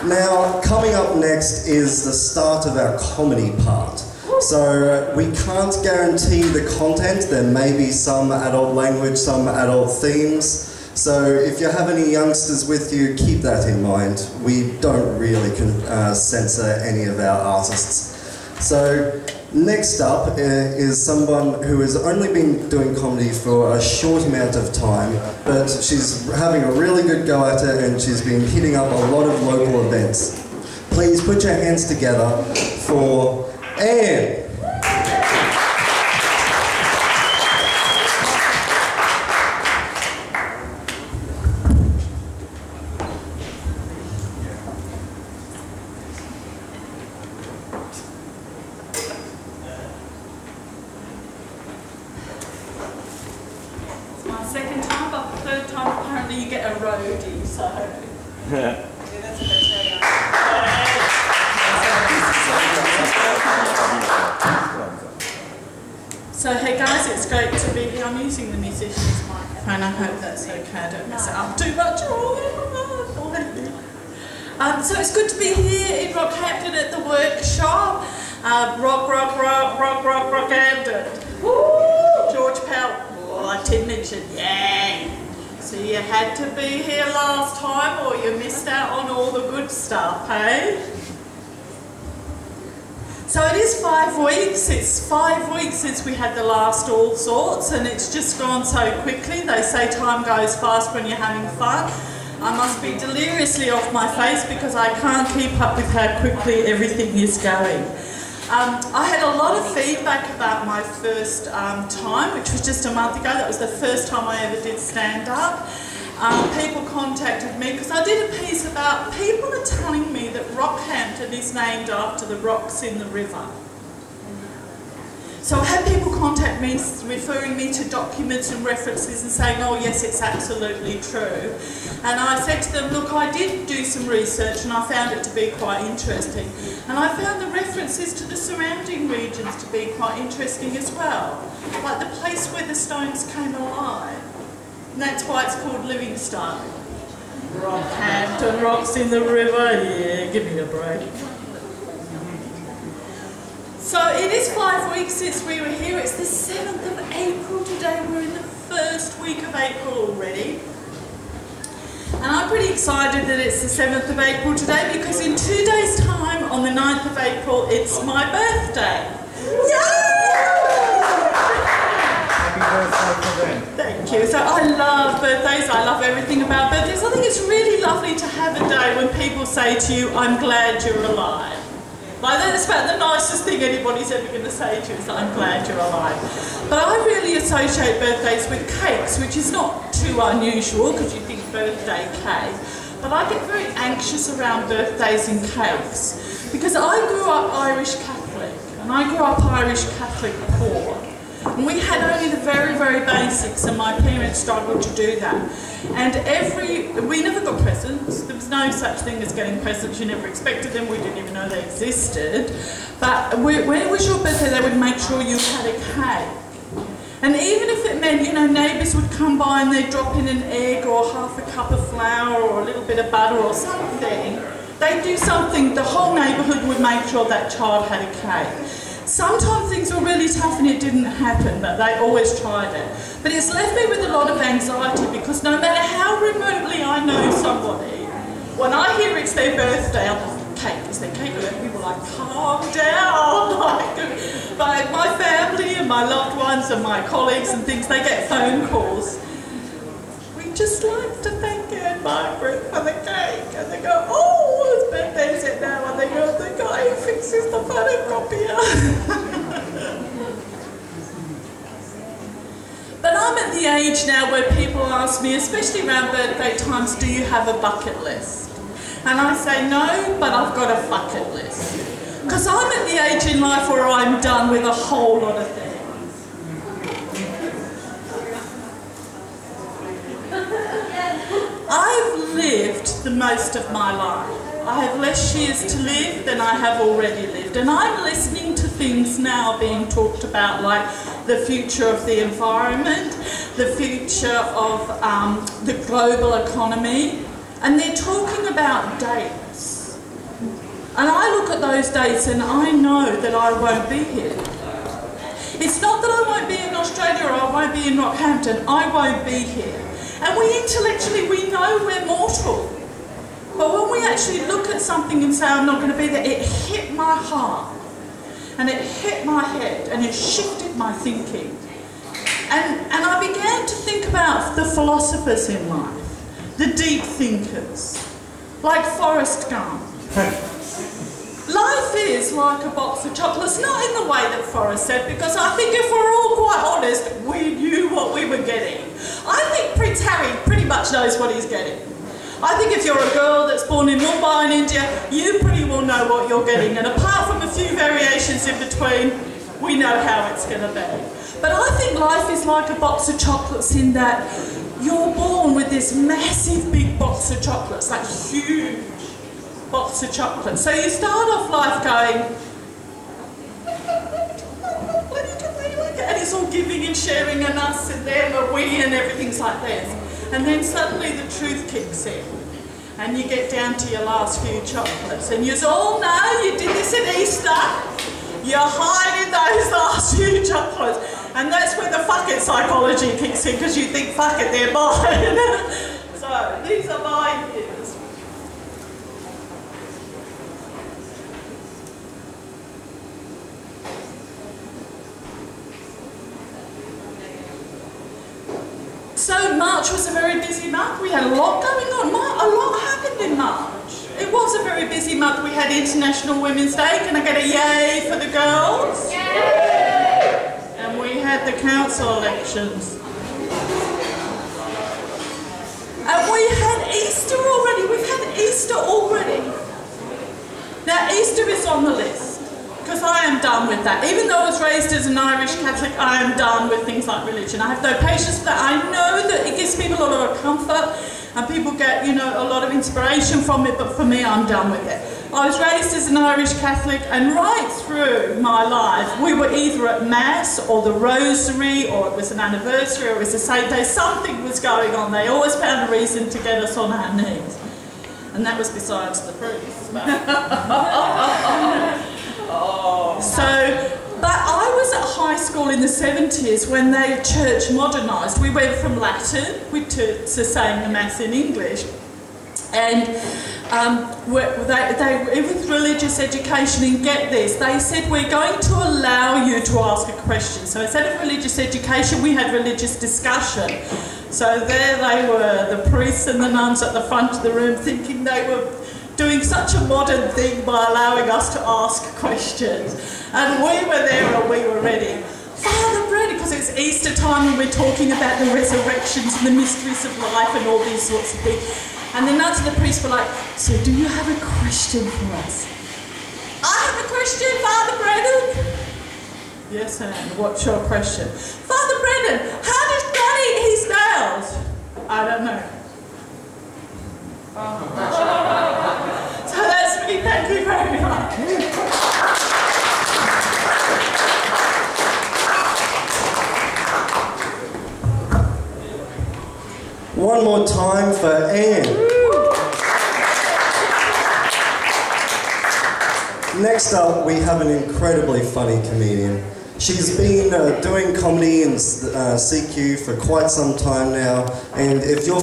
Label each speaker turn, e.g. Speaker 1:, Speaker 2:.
Speaker 1: Now, coming up next is the start of our comedy part. So we can't guarantee the content. There may be some adult language, some adult themes. So if you have any youngsters with you, keep that in mind. We don't really censor any of our artists. So next up is someone who has only been doing comedy for a short amount of time, but she's having a really good go at it and she's been hitting up a lot of local events. Please put your hands together for Anne.
Speaker 2: Second time, but the third time apparently you get a roadie, so... Yeah, that's what I tell you. So hey guys, it's great to be here. I'm using the musician's microphone. I hope that's okay. I don't mess it up too much. So it's good to be here in Rockhampton at the workshop. Rockhampton. Woo! George Pell. Oh, Tim mentioned, yeah. So you had to be here last time or you missed out on all the good stuff, hey? So it is 5 weeks. It's 5 weeks since we had the last Allsorts and it's just gone so quickly. They say time goes fast when you're having fun. I must be deliriously off my face because I can't keep up with how quickly everything is going. I had a lot of feedback about my first time, which was just a month ago. That was the first time I ever did stand-up. People contacted me because I did a piece about people are telling me that Rockhampton is named after the rocks in the river. So I had people contact me, referring me to documents and references and saying, oh yes, it's absolutely true. And I said to them, look, I did do some research and I found it to be quite interesting. And I found the references to the surrounding regions to be quite interesting as well. Like the place where the stones came alive. And that's why it's called Livingstone. Rockhampton, rocks in the river, yeah, give me a break. So it is 5 weeks since we were here. It's the 7th of April today. We're in the first week of April already. And I'm pretty excited that it's the 7th of April today because in 2 days' time, on the 9th of April, it's my birthday. Yay! Happy birthday. Thank you. So I love birthdays. I love everything about birthdays. I think it's really lovely to have a day when people say to you, I'm glad you're alive. Like, that's about the nicest thing anybody's ever going to say to you, is that I'm glad you're alive. But I really associate birthdays with cakes, which is not too unusual because you think birthday cake. But I get very anxious around birthdays and cakes because I grew up Irish Catholic and I grew up Irish Catholic poor. And we had only the very, very basics and my parents struggled to do that. And we never got presents. There was no such thing as getting presents. You never expected them. We didn't even know they existed. But when it was your birthday, they would make sure you had a cake. And even if it meant, you know, neighbours would come by and they'd drop in an egg or half a cup of flour or a little bit of butter or something, they'd do something, the whole neighbourhood would make sure that child had a cake. Sometimes things were really tough and it didn't happen, but they always tried it. But it's left me with a lot of anxiety because no matter how remotely I know somebody, when I hear it's their birthday, I'm like, cake, is there cake? And people are like, calm down. But my family and my loved ones and my colleagues and things, they get phone calls. We just like to thank Aunt Margaret for the cake. And they go, oh, whose birthday is it now? And they go, the guy who fixes the photocopier. But I'm at the age now where people ask me, especially around birthday times, do you have a bucket list? And I say no, but I've got a bucket list. Because I'm at the age in life where I'm done with a whole lot of things. I've lived the most of my life. I have less years to live than I have already lived. And I'm listening to things now being talked about like the future of the environment, the future of the global economy. And they're talking about dates. And I look at those dates and I know that I won't be here. It's not that I won't be in Australia or I won't be in Rockhampton, I won't be here. And we intellectually, we know we're mortal. But when we actually look at something and say, I'm not going to be there, it hit my heart. And it hit my head and it shifted my thinking. And I began to think about the philosophers in life, the deep thinkers, like Forrest Gump. Life is like a box of chocolates, not in the way that Forrest said, because I think if we're all quite honest, we knew what we were getting. I think Prince Harry pretty much knows what he's getting. I think if you're a girl that's born in Mumbai in India, you pretty well know what you're getting, and apart from a few variations in between, we know how it's going to be. But I think life is like a box of chocolates in that you're born with this massive big box of chocolates, that huge box of chocolates. So you start off life going, and it's all giving and sharing and us and them and we and everything's like this. And then suddenly the truth kicks in and you get down to your last few chocolates and you all know you did this at Easter, you're hiding those last few chocolates, and that's where the fuck it psychology kicks in, because you think fuck it, they're mine. So these are my years. So March was a very busy month. We had a lot going on. A lot happened in March. It was a very busy month. We had International Women's Day. Can I get a yay for the girls? Yay! And we had the council elections. And we had Easter already. We've had Easter already. Now Easter is on the list, because I am done with that. Even though I was raised as an Irish Catholic, I am done with things like religion. I have no patience for that. I know that it gives people a lot of comfort and people get, you know, a lot of inspiration from it, but for me, I'm done with it. I was raised as an Irish Catholic, and right through my life, we were either at Mass or the Rosary, or it was an anniversary, or it was a saint day. Something was going on. They always found a reason to get us on our knees. And that was besides the priest. But I was at high school in the 70s when the church modernised. We went from Latin to saying the Mass in English. And with religious education, and get this, they said, we're going to allow you to ask a question. So instead of religious education, we had religious discussion. So there they were, the priests and the nuns at the front of the room, thinking they were doing such a modern thing by allowing us to ask questions. And we were there and we were ready. Father Brady, because it's Easter time and we're talking about the resurrections and the mysteries of life and all these sorts of things. And the nuns and the priests were like, so do you have a question for us? I have a question, Father Brennan. Yes, and what's your question? Father Brennan, how does God eat his nails? I don't know. So that's me, thank you very much.
Speaker 1: One more time for Anne. Next up, we have an incredibly funny comedian. She's been doing comedy in CQ for quite some time now, and if you're